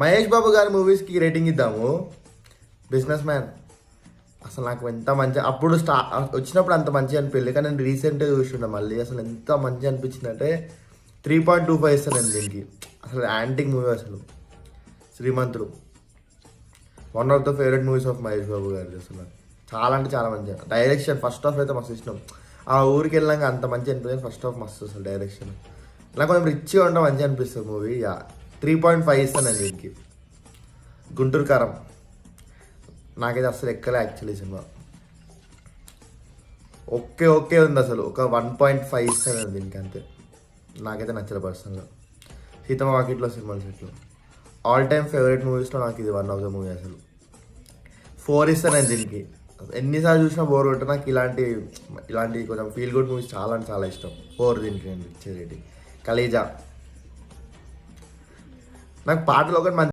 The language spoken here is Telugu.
మహేష్ బాబు గారి మూవీస్కి రేటింగ్ ఇద్దాము. బిజినెస్ మ్యాన్ అసలు నాకు ఎంత మంచి అప్పుడు వచ్చినప్పుడు అంత మంచిగా అనిపించలేదు, కానీ నేను రీసెంట్గా చూస్తుండే మళ్ళీ అసలు ఎంత మంచిగా అనిపించింది అంటే 3.25 ఇస్తాను నేను దీనికి. అసలు యాంటిక్ మూవీ అసలు. Srimanthudu one of the favourite movies of Mahesh Babu గారి. అసలు చాలా అంటే చాలా మంచిగా డైరెక్షన్. ఫస్ట్ హాఫ్ అయితే మస్తు ఇష్టం. ఆ ఊరికి వెళ్ళాక అంత మంచి అనిపించింది. ఫస్ట్ హాఫ్ మస్తు అసలు డైరెక్షన్ ఇలా కొంచెం రిచ్గా ఉంటే మంచిగా అనిపిస్తుంది మూవీ. 3.5 ఇస్తాను నేను దీనికి. గుంటూరు కారం నాకైతే అసలు ఎక్కలే యాక్చువల్లీ సినిమా. ఓకే ఓకే ఉంది అసలు. ఒక 1.5 ఇస్తాను దీనికి అంతే. నాకైతే నచ్చలే పర్సనల్గా. సీతమ్మ వాకిట్లో సినిమాలు సెట్లు ఆల్ టైమ్ ఫేవరెట్ మూవీస్లో నాకు ఇది వన్ ఆఫ్ ద మూవీ అసలు. 4 ఇస్తాను నేను దీనికి. ఎన్నిసార్లు చూసినా బోర్ కొట్ట. నాకు ఇలాంటి కొంచెం ఫీల్ గుడ్ మూవీస్ చాలా అంటే చాలా ఇష్టం. 4 దీనికి నేను ఇచ్చే రేటింగ్. కలేజా నాకు పాటలు ఒకటి మంచి